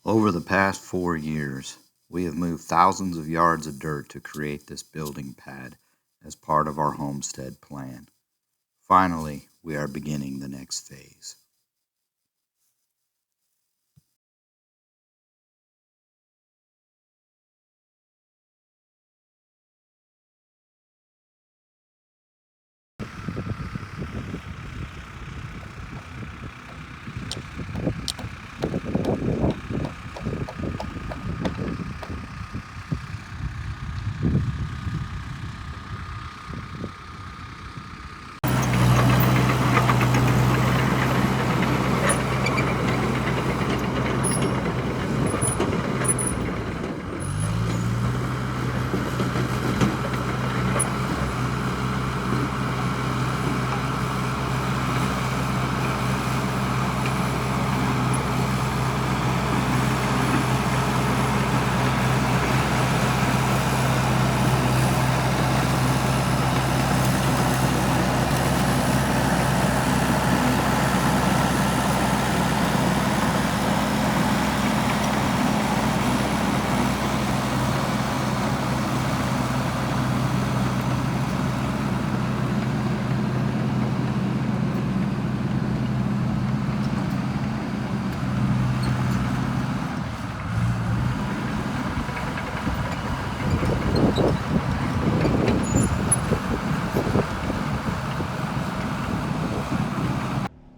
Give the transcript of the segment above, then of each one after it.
Over the past 4 years, we have moved thousands of yards of dirt to create this building pad as part of our homestead plan. Finally, we are beginning the next phase.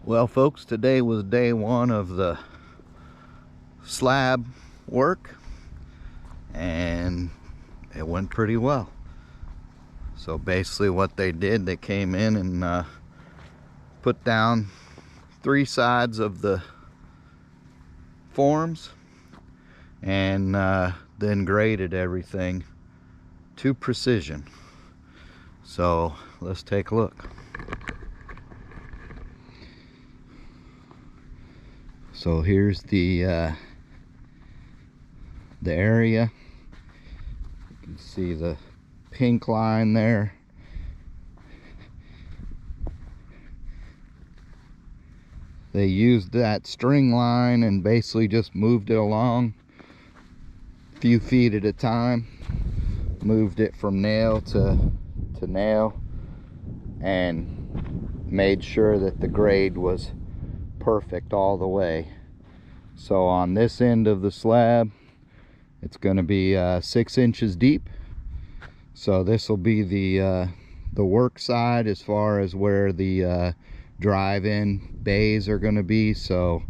Well, folks, today was day one of the slab work, and it went pretty well. So basically what they did, they came in and put down 3 sides of the forms and then graded everything to precision. So let's take a look. So here's the area. You can see the pink line there. They used that string line and basically just moved it along a few feet at a time. Moved it from nail to nail and made sure that the grade was perfect all the way. So on this end of the slab, it's going to be 6 inches deep. So this will be the work side as far as where the drive-in bays are going to be. So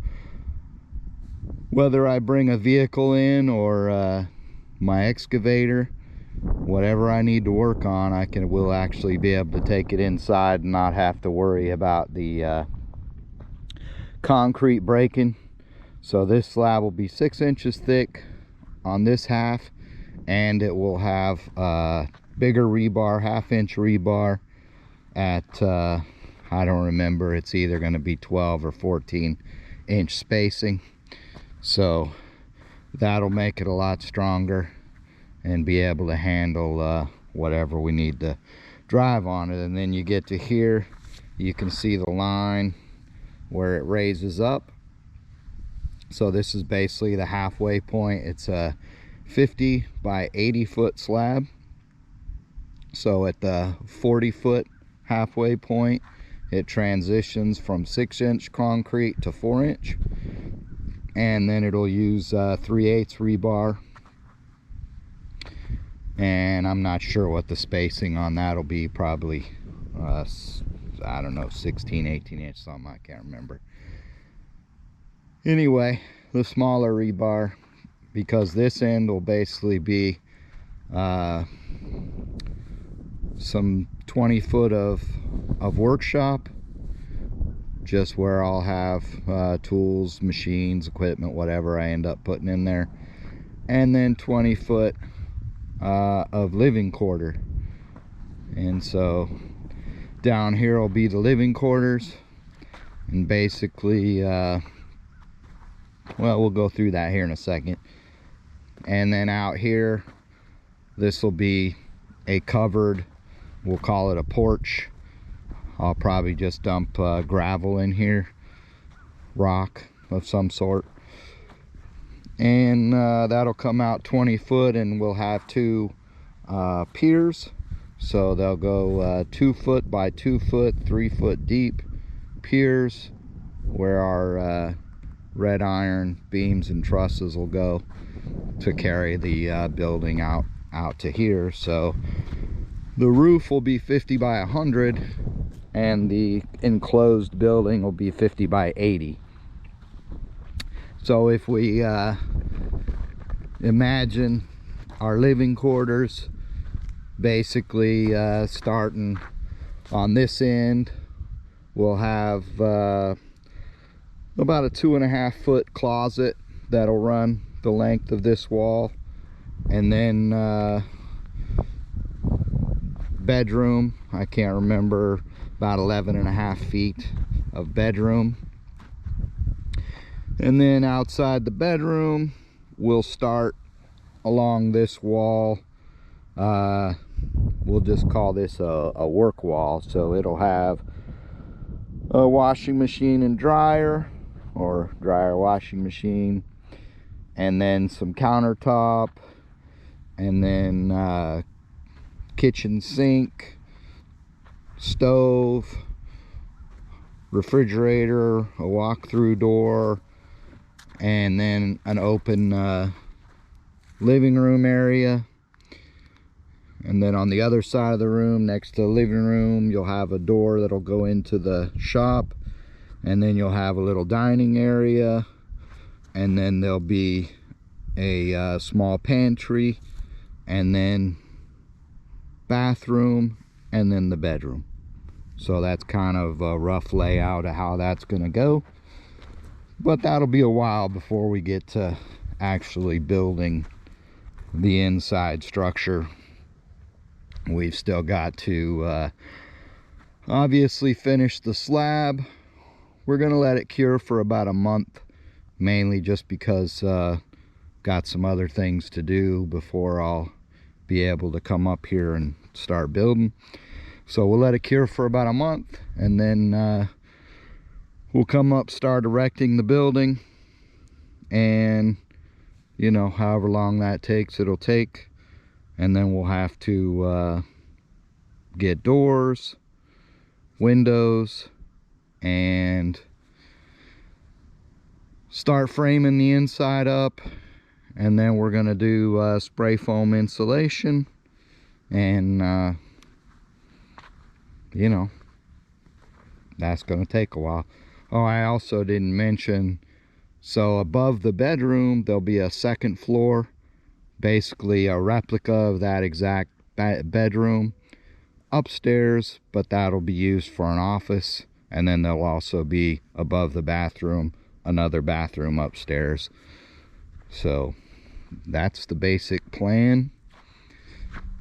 whether I bring a vehicle in or my excavator, whatever I need to work on, will actually be able to take it inside and not have to worry about the concrete breaking. So this slab will be 6 inches thick on this half, and it will have bigger rebar, 1/2 inch rebar at I don't remember, it's either going to be 12 or 14 inch spacing. So that'll make it a lot stronger and be able to handle whatever we need to drive on it. And then you get to here, you can see the line where it raises up. So this is basically the halfway point. It's a 50 by 80 foot slab. So at the 40 foot halfway point, it transitions from 6 inch concrete to 4 inch, and then it'll use 3/8 rebar, and I'm not sure what the spacing on that'll be. Probably I don't know, 16, 18 inch, something, I can't remember. Anyway, the smaller rebar, because this end will basically be some 20 foot of workshop, just where I'll have tools, machines, equipment, whatever I end up putting in there, and then 20 foot of living quarter. And so down here will be the living quarters, and basically well, we'll go through that here in a second. And then out here, this will be a covered, we'll call it a porch. I'll probably just dump gravel in here, rock of some sort, and that'll come out 20 foot, and we'll have two piers. So they'll go 2 foot by 2 foot, 3 foot deep piers where our red iron beams and trusses will go to carry the building out to here. So the roof will be 50 by 100 and the enclosed building will be 50 by 80. So if we imagine our living quarters, basically starting on this end, we'll have about a 2.5 foot closet that'll run the length of this wall, and then bedroom, I can't remember, about 11.5 feet of bedroom. And then outside the bedroom, we'll start along this wall. We'll just call this a work wall. So it'll have a washing machine and dryer, or dryer washing machine, and then some countertop, and then kitchen sink, stove, refrigerator, a walk-through door, and then an open living room area. And then on the other side of the room, next to the living room, you'll have a door that'll go into the shop, and then you'll have a little dining area, and then there'll be a small pantry, and then bathroom, and then the bedroom. So that's kind of a rough layout of how that's gonna go, but that'll be a while before we get to actually building the inside structure. We've still got to obviously finish the slab. We're gonna let it cure for about a month, mainly just because got some other things to do before I'll be able to come up here and start building. So we'll let it cure for about a month, and then we'll come up, start erecting the building, and you know, however long that takes, it'll take. And then we'll have to get doors, windows, and start framing the inside up. And then we're gonna do spray foam insulation, and you know, that's gonna take a while. Oh, I also didn't mention, so above the bedroom there'll be a second floor, basically a replica of that exact bedroom upstairs, but that'll be used for an office. And then there'll also be above the bathroom another bathroom upstairs. So that's the basic plan.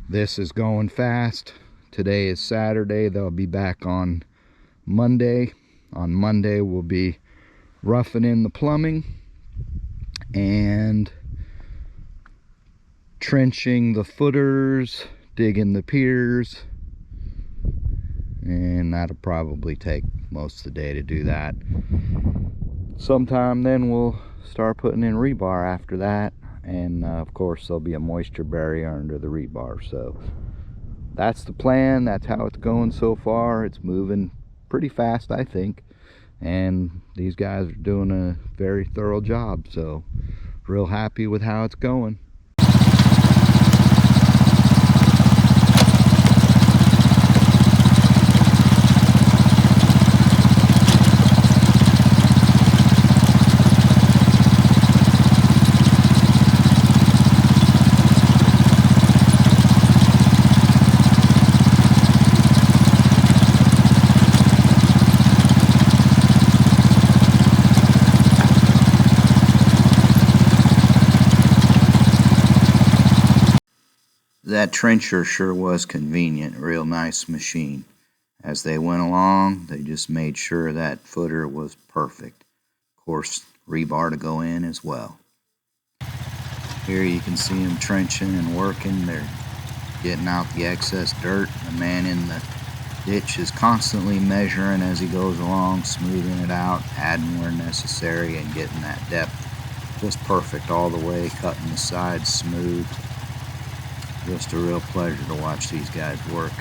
This is going fast. Today is Saturday. They'll be back on Monday. On Monday we'll be roughing in the plumbing and trenching the footers, digging the piers, and that'll probably take most of the day to do that. Sometime then we'll start putting in rebar after that, and of course there'll be a moisture barrier under the rebar. So that's the plan. That's how it's going so far. It's moving pretty fast, I think, and these guys are doing a very thorough job, so real happy with how it's going. That trencher sure was convenient. Real nice machine. As they went along, they just made sure that footer was perfect. Of course, rebar to go in as well. Here you can see them trenching and working. They're getting out the excess dirt. The man in the ditch is constantly measuring as he goes along, smoothing it out, adding where necessary, and getting that depth just perfect all the way, cutting the sides smooth. Just a real pleasure to watch these guys work.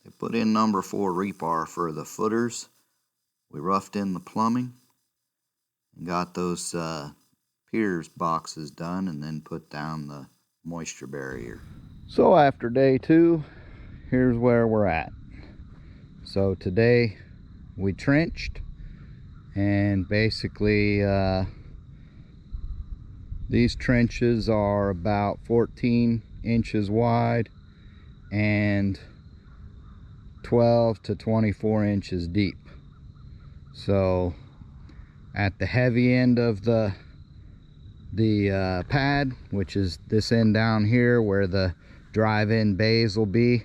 They put in number 4 rebar for the footers. We roughed in the plumbing and got those piers boxes done, and then put down the moisture barrier. So after day 2, here's where we're at. So today we trenched, and basically these trenches are about 14 inches wide and 12 to 24 inches deep. So at the heavy end of the pad, which is this end down here where the drive-in bays will be,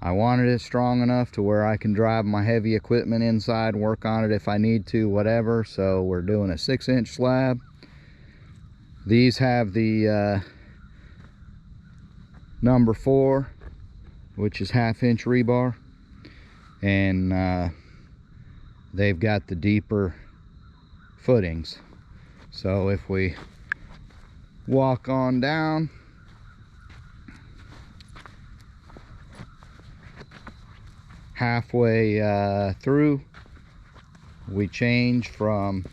I wanted it strong enough to where I can drive my heavy equipment inside, work on it if I need to, whatever. So we're doing a 6-inch slab. These have the number 4, which is 1/2-inch rebar, and they've got the deeper footings. So if we walk on down, halfway through, we change from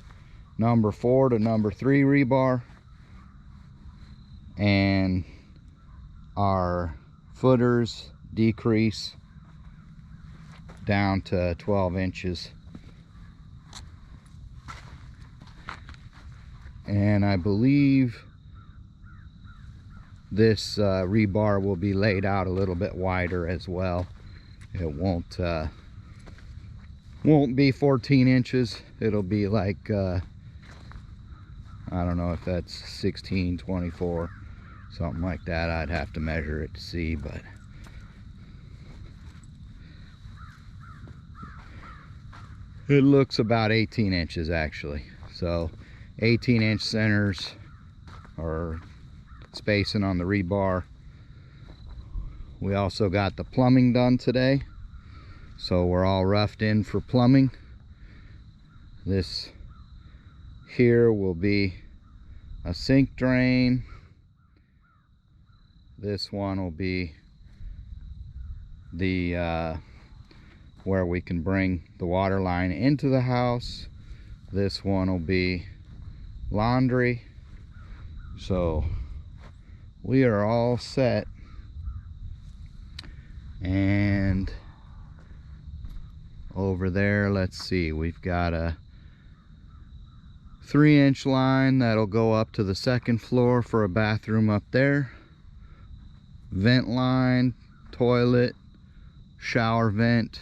number 4 to number 3 rebar, and our footers decrease down to 12 inches. And I believe this rebar will be laid out a little bit wider as well. It won't be 14 inches. It'll be like I don't know if that's 16, 24, something like that. I'd have to measure it to see, but it looks about 18 inches actually. So 18-inch centers or spacing on the rebar. We also got the plumbing done today, so we're all roughed in for plumbing. This here will be a sink drain. This one will be the where we can bring the water line into the house. This one will be laundry. So we are all set. And over there, let's see, we've got a 3-inch line that'll go up to the 2nd floor for a bathroom up there. Vent line, toilet, shower vent,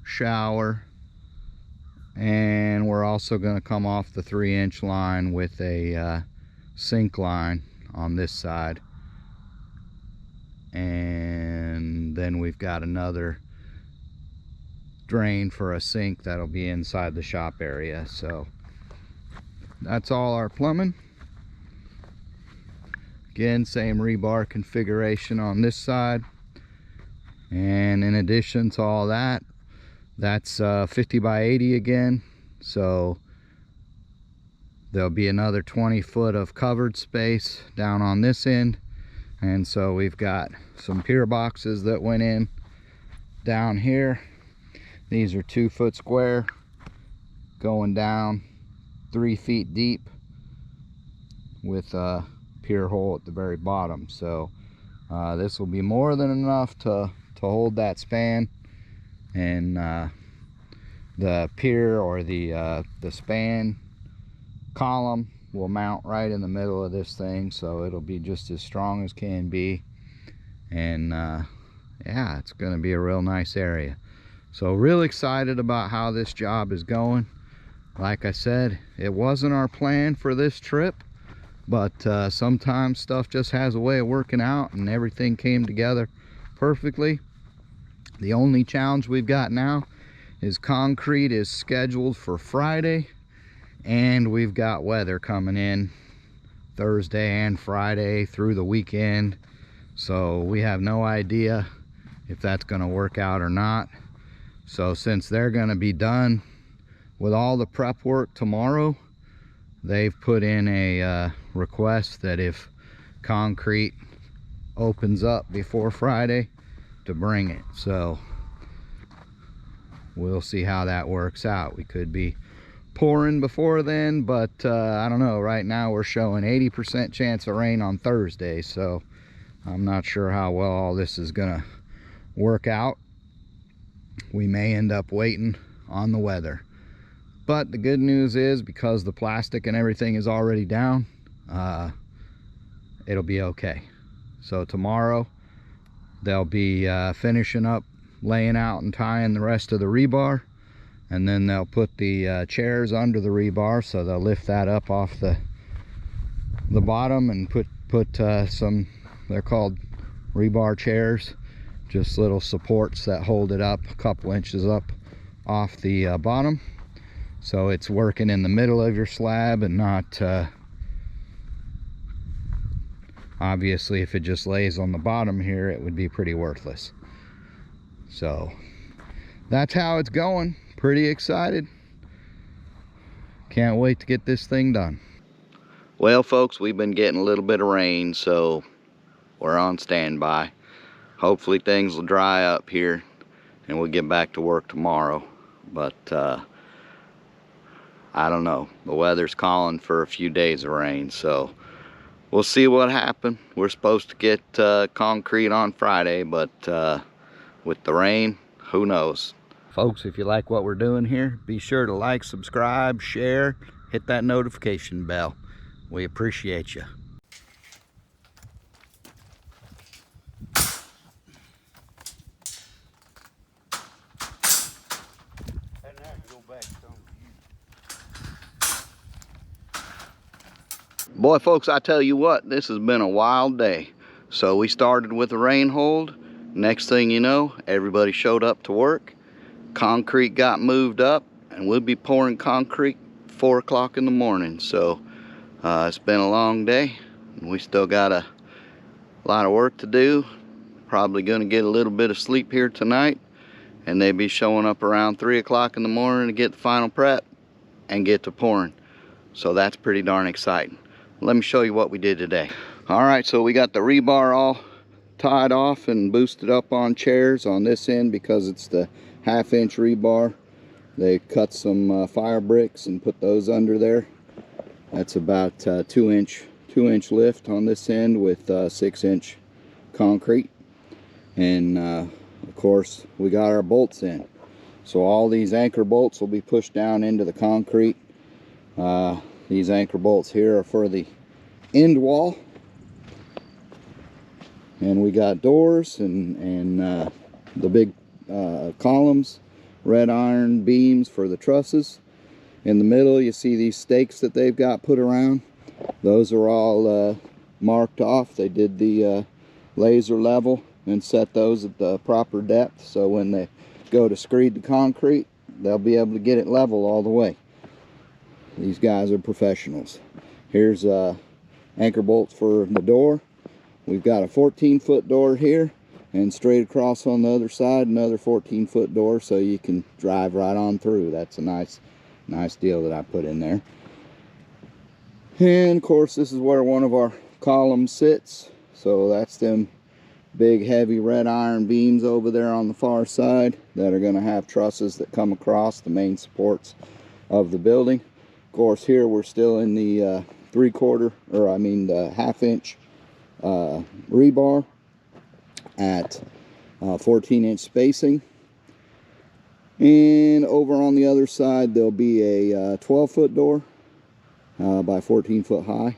shower, and we're also going to come off the 3-inch line with a sink line on this side. And then we've got another drain for a sink that'll be inside the shop area. So that's all our plumbing. Again, same rebar configuration on this side. And in addition to all that, that's 50 by 80 again. So there'll be another 20 foot of covered space down on this end. And so we've got some pier boxes that went in down here. These are 2 foot square, going down 3 feet deep with a pier hole at the very bottom. So this will be more than enough to hold that span, and the pier or the span column will mount right in the middle of this thing, so it'll be just as strong as can be. And yeah, it's going to be a real nice area. So real excited about how this job is going. Like I said, it wasn't our plan for this trip, but sometimes stuff just has a way of working out, and everything came together perfectly. The only challenge we've got now is concrete is scheduled for Friday, and we've got weather coming in Thursday and Friday through the weekend. So we have no idea if that's going to work out or not. So since they're going to be done with all the prep work tomorrow, they've put in a request that if concrete opens up before Friday, to bring it. So we'll see how that works out. We could be pouring before then, but I don't know. Right now we're showing 80% chance of rain on Thursday, so I'm not sure how well all this is gonna work out. We may end up waiting on the weather, but the good news is, because the plastic and everything is already down, it'll be okay. So tomorrow they'll be finishing up laying out and tying the rest of the rebar, and then they'll put the chairs under the rebar, so they'll lift that up off the bottom and put some, they're called rebar chairs, just little supports that hold it up a couple inches up off the bottom, so it's working in the middle of your slab and not obviously if it just lays on the bottom here, it would be pretty worthless. So that's how it's going. Pretty excited. Can't wait to get this thing done. Well folks, we've been getting a little bit of rain, so we're on standby. Hopefully things will dry up here and we'll get back to work tomorrow. But I don't know. The weather's calling for a few days of rain, so we'll see what happens. We're supposed to get concrete on Friday, but with the rain, who knows? Folks, if you like what we're doing here, be sure to like, subscribe, share, hit that notification bell. We appreciate you. Boy, folks, I tell you what, this has been a wild day. So we started with a rain hold. Next thing you know, everybody showed up to work. Concrete got moved up, and we'll be pouring concrete 4 o'clock in the morning. So it's been a long day. We still got a lot of work to do. Probably going to get a little bit of sleep here tonight, and they'll be showing up around 3 o'clock in the morning to get the final prep and get to pouring. So that's pretty darn exciting. Let me show you what we did today. All right, so we got the rebar all tied off and boosted up on chairs on this end because it's the 1/2-inch rebar. They cut some fire bricks and put those under there. That's about 2-inch lift on this end with 6-inch concrete. And of course we got our bolts in. So all these anchor bolts will be pushed down into the concrete. These anchor bolts here are for the end wall. And we got doors and the big columns, red iron beams for the trusses. In the middle you see these stakes that they've got put around. Those are all marked off. They did the laser level and set those at the proper depth, so when they go to screed the concrete, they'll be able to get it level all the way. These guys are professionals. Here's anchor bolts for the door. We've got a 14-foot door here, and straight across on the other side another 14-foot door, so you can drive right on through. That's a nice deal that I put in there. And of course this is where one of our columns sits, so that's them big heavy red iron beams over there on the far side that are going to have trusses that come across the main supports of the building. Of course here we're still in the 3/4, or I mean the 1/2-inch rebar at 14-inch spacing. And over on the other side there'll be a 12-foot door by 14 foot high,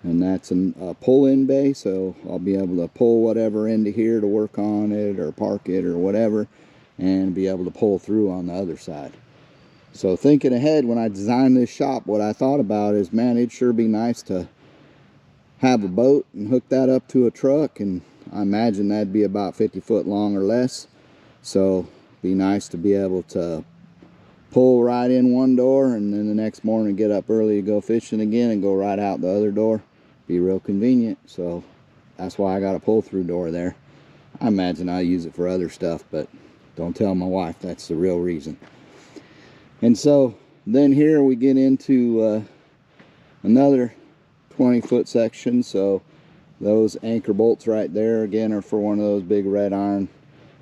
and that's a pull-in bay, so I'll be able to pull whatever into here to work on it or park it or whatever, and be able to pull through on the other side. So thinking ahead, when I designed this shop, what I thought about is, man, it'd sure be nice to have a boat and hook that up to a truck, and I imagine that'd be about 50 foot long or less. So be nice to be able to pull right in one door and then the next morning get up early to go fishing again and go right out the other door. be real convenient. So that's why I got a pull-through door there. I imagine I use it for other stuff, but don't tell my wife that's the real reason. And so then here we get into another 20-foot section. So those anchor bolts right there again are for one of those big red iron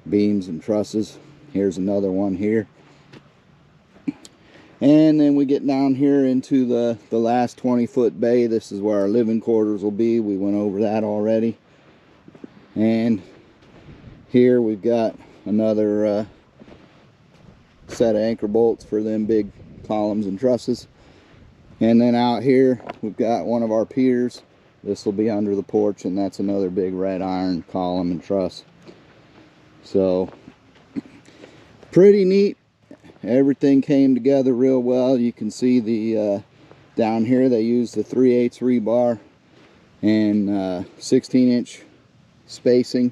beams and trusses. Here's another one here. And then we get down here into the last 20-foot bay. This is where our living quarters will be. We went over that already. And here we've got another set of anchor bolts for them big columns and trusses. And then out here we've got one of our piers. This will be under the porch, and that's another big red iron column and truss. So pretty neat. Everything came together real well. You can see the down here they used the 3/8 rebar and 16-inch spacing,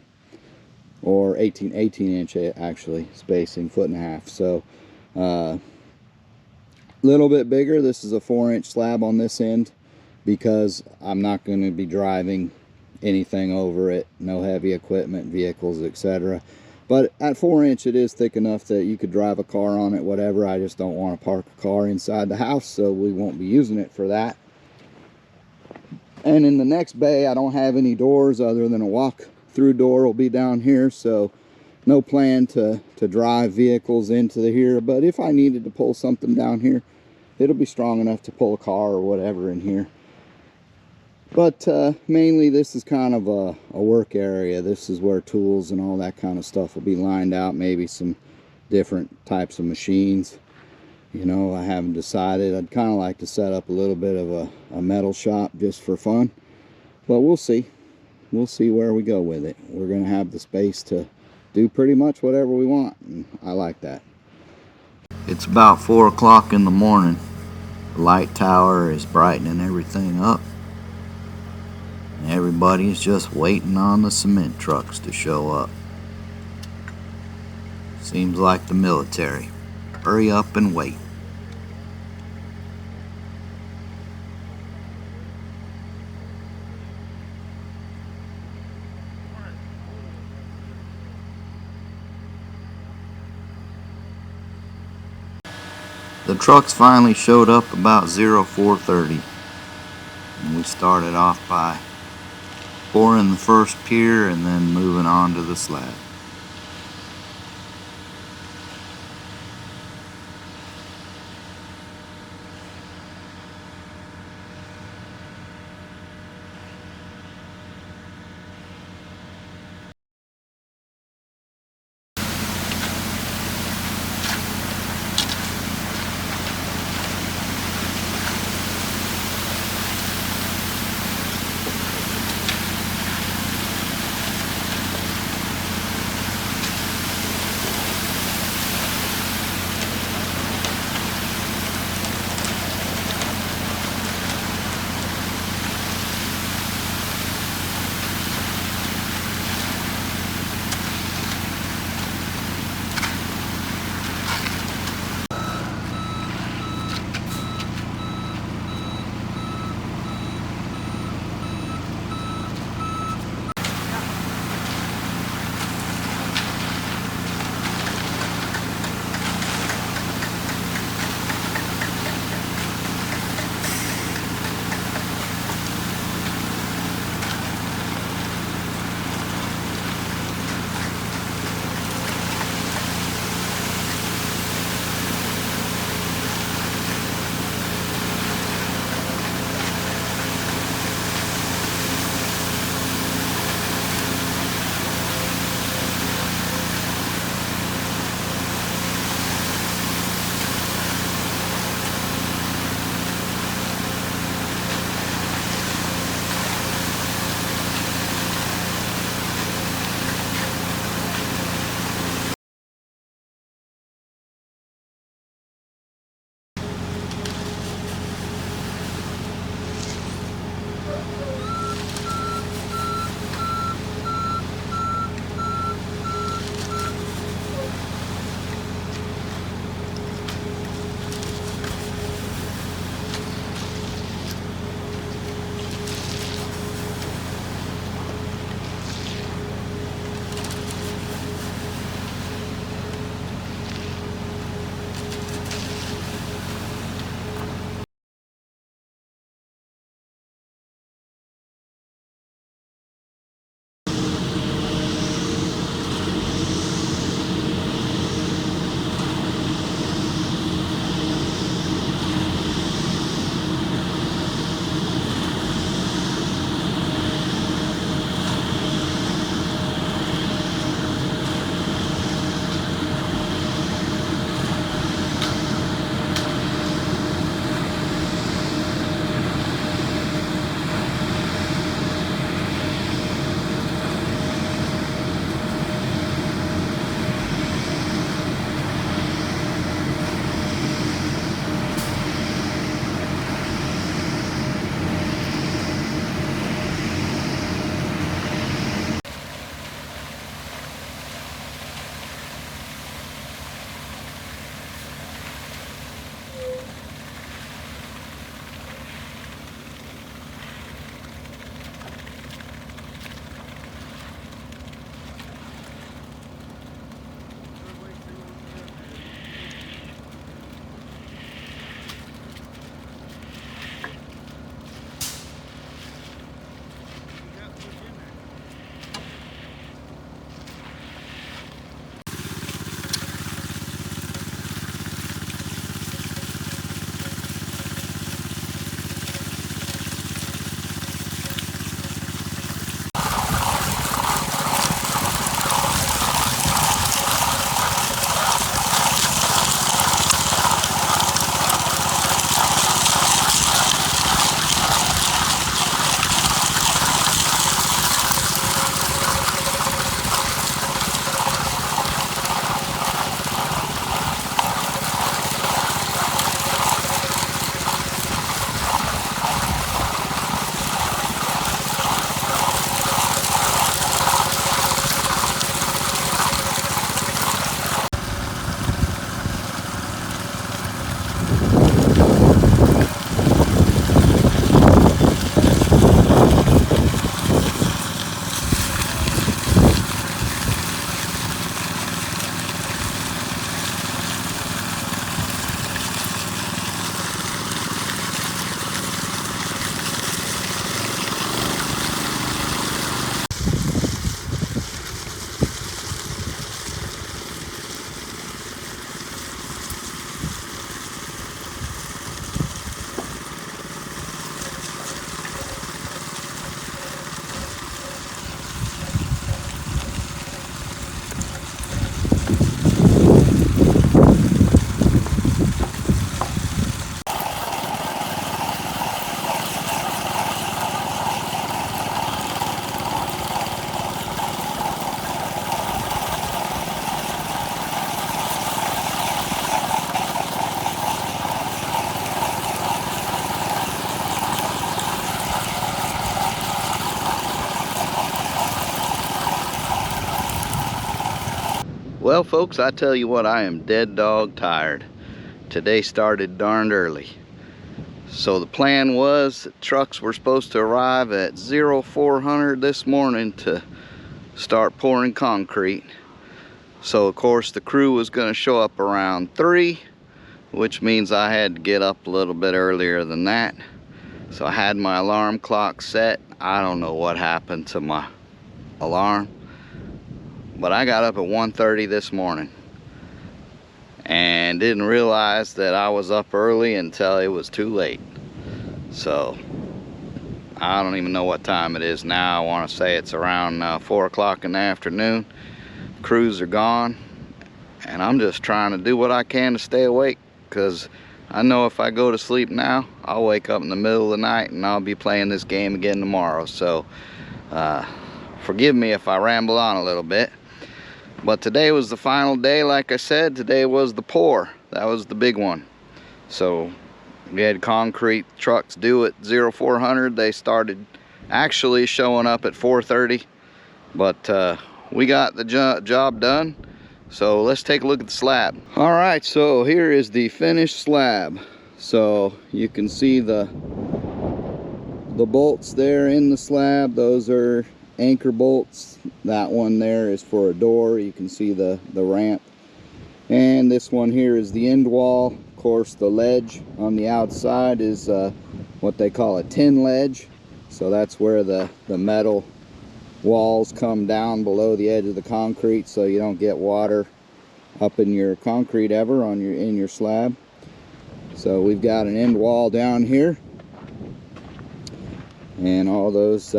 or 18-inch actually spacing, 1.5 feet. So little bit bigger. This is a 4-inch slab on this end because I'm not going to be driving anything over it, no heavy equipment, vehicles, etc. But at 4-inch it is thick enough that you could drive a car on it, whatever. I just don't want to park a car inside the house, so we won't be using it for that. And in the next bay I don't have any doors other than a walk-through door will be down here, so no plan to drive vehicles into here. But if I needed to pull something down here, it'll be strong enough to pull a car or whatever in here. But mainly this is kind of a work area. This is where tools and all that kind of stuff will be lined out. Maybe some different types of machines. You know, I haven't decided. I'd kind of like to set up a little bit of a metal shop just for fun. But we'll see. We'll see where we go with it. We're going to have the space to do pretty much whatever we want, and I like that. It's about 4 o'clock in the morning. The light tower is brightening everything up. Everybody's just waiting on the cement trucks to show up. Seems like the military. Hurry up and wait. The trucks finally showed up about 04:30. And we started off by pouring the first pier and then moving on to the slab. Well, folks, I tell you what, I am dead dog tired. Today started darned early. So the plan was that trucks were supposed to arrive at 0400 this morning to start pouring concrete. So of course the crew was going to show up around 3, which means I had to get up a little bit earlier than that. So I had my alarm clock set. I don't know what happened to my alarm, but I got up at 1:30 this morning and didn't realize that I was up early until it was too late. So I don't even know what time it is now. I want to say it's around 4 o'clock in the afternoon. Crews are gone, and I'm just trying to do what I can to stay awake, because I know if I go to sleep now, I'll wake up in the middle of the night and I'll be playing this game again tomorrow. So forgive me if I ramble on a little bit. But today was the final day. Like I said, today was the pour. That was the big one. So we had concrete trucks due at 0400. They started actually showing up at 4:30, but we got the job done. So let's take a look at the slab. All right, so here is the finished slab. So you can see the bolts there in the slab. Those are anchor bolts. That one there is for a door. You can see the ramp. And this one here is the end wall. Of course, the ledge on the outside is what they call a tin ledge. So that's where the metal walls come down below the edge of the concrete, so you don't get water up in your concrete ever in your slab. So we've got an end wall down here, and all those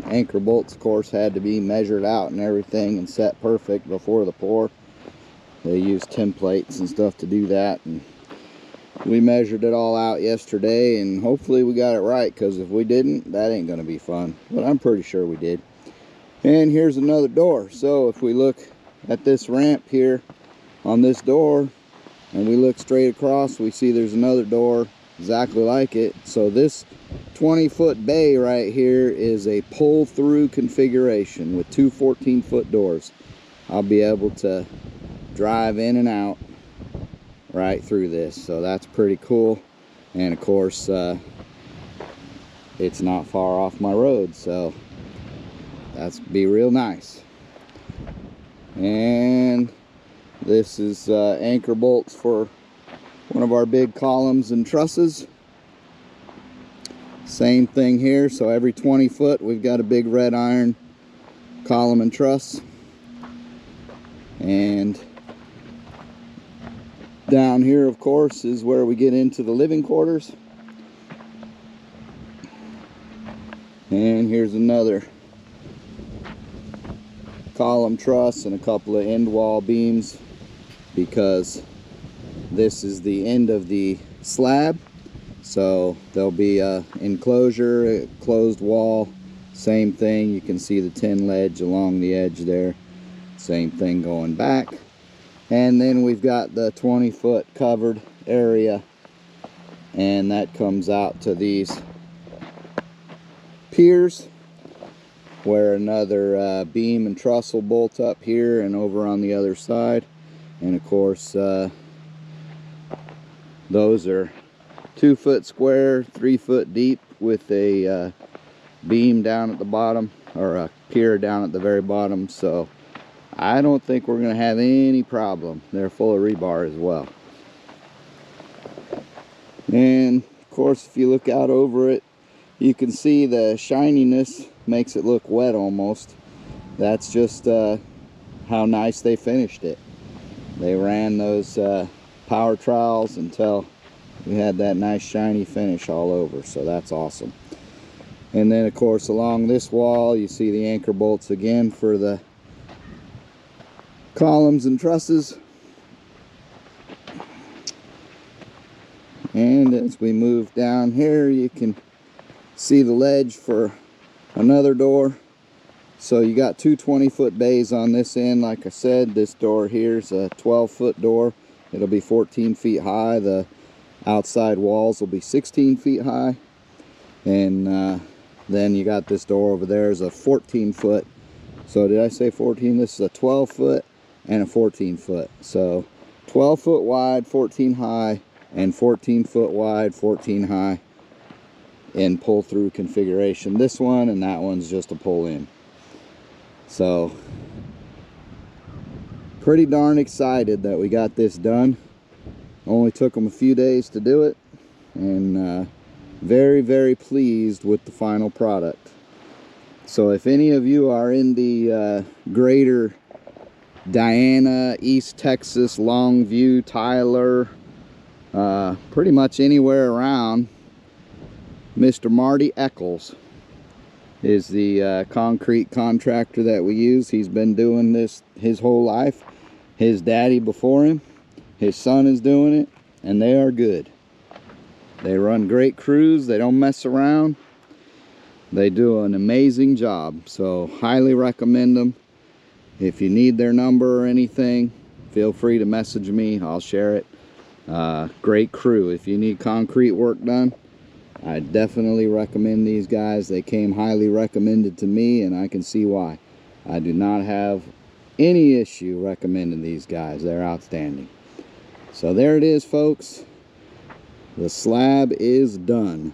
anchor bolts, of course, had to be measured out and everything and set perfect before the pour. They use templates and stuff to do that, and we measured it all out yesterday, and hopefully we got it right, because if we didn't, that ain't gonna be fun. But I'm pretty sure we did. And here's another door. So if we look at this ramp here on this door and we look straight across, we see there's another door exactly like it. So this 20-foot bay right here is a pull-through configuration with two 14-foot doors. I'll be able to drive in and out right through this, so that's pretty cool. And of course it's not far off my road, so that's be real nice. And this is anchor bolts for one of our big columns and trusses. Same thing here. So every 20 foot we've got a big red iron column and truss. And down here, of course, is where we get into the living quarters. And here's another column truss and a couple of end wall beams, because this is the end of the slab. So there'll be a enclosure, a closed wall, same thing. You can see the tin ledge along the edge there, same thing going back. And then we've got the 20-foot covered area, and that comes out to these piers, where another beam and truss will bolt up here and over on the other side. And of course those are 2 foot square, 3 foot deep, with a beam down at the bottom, or a pier down at the very bottom. So I don't think we're going to have any problem. They're full of rebar as well. And of course, if you look out over it, you can see the shininess makes it look wet almost. That's just how nice they finished it. They ran those power trowels until we had that nice shiny finish all over. So that's awesome. And then of course along this wall you see the anchor bolts again for the columns and trusses. And as we move down here, you can see the ledge for another door. So you got two 20-foot bays on this end. Like I said, this door here is a 12-foot door. It'll be 14 feet high. The outside walls will be 16 feet high. And then you got this door over there is a 14-foot. So did I say 14? This is a 12-foot. and a 14 foot. So 12 foot wide, 14 high, and 14 foot wide, 14 high in pull through configuration. This one and that one's just a pull in. So pretty darn excited that we got this done. Only took them a few days to do it, and very, very pleased with the final product. So if any of you are in the greater Diana, East Texas, Longview, Tyler, pretty much anywhere around, Mr. Marty Eccles is the concrete contractor that we use. He's been doing this his whole life. His daddy before him, his son is doing it, and they are good. They run great crews. They don't mess around. They do an amazing job. So highly recommend them. If you need their number or anything, feel free to message me. I'll share it. Great crew. If you need concrete work done, I definitely recommend these guys. They came highly recommended to me, and I can see why. I do not have any issue recommending these guys. They're outstanding. So there it is, folks. The slab is done.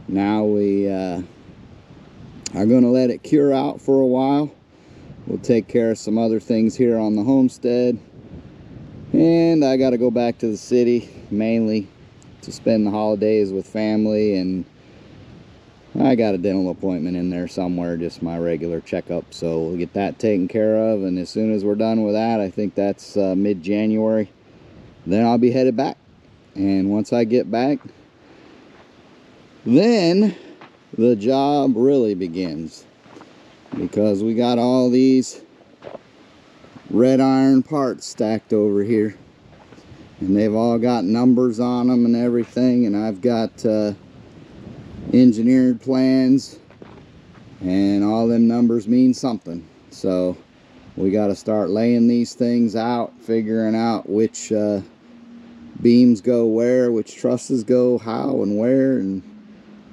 Now we are going to let it cure out for a while. We'll take care of some other things here on the homestead. And I got to go back to the city, mainly to spend the holidays with family, and I got a dental appointment in there somewhere, just my regular checkup, so we'll get that taken care of. And as soon as we're done with that, I think that's mid-January, then I'll be headed back. And once I get back, then the job really begins, because we got all these red iron parts stacked over here, and they've all got numbers on them and everything, and I've got engineered plans, and all them numbers mean something. So we got to start laying these things out, figuring out which beams go where, which trusses go how and where, and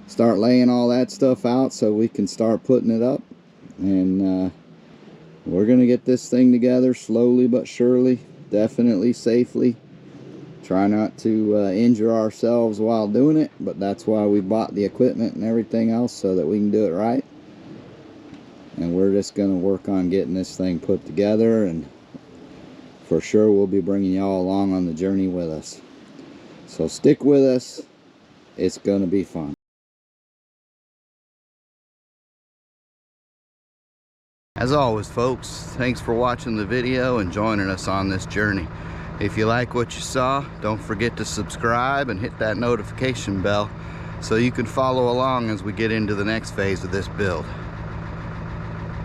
start laying all that stuff out so we can start putting it up. And we're gonna get this thing together slowly but surely, definitely safely. Try not to injure ourselves while doing it, but that's why we bought the equipment and everything else, so that we can do it right. And we're just going to work on getting this thing put together, and for sure we'll be bringing y'all along on the journey with us. So stick with us. It's going to be fun. As always, folks, thanks for watching the video and joining us on this journey. If you like what you saw, don't forget to subscribe and hit that notification bell so you can follow along as we get into the next phase of this build.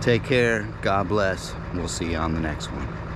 Take care, God bless, and we'll see you on the next one.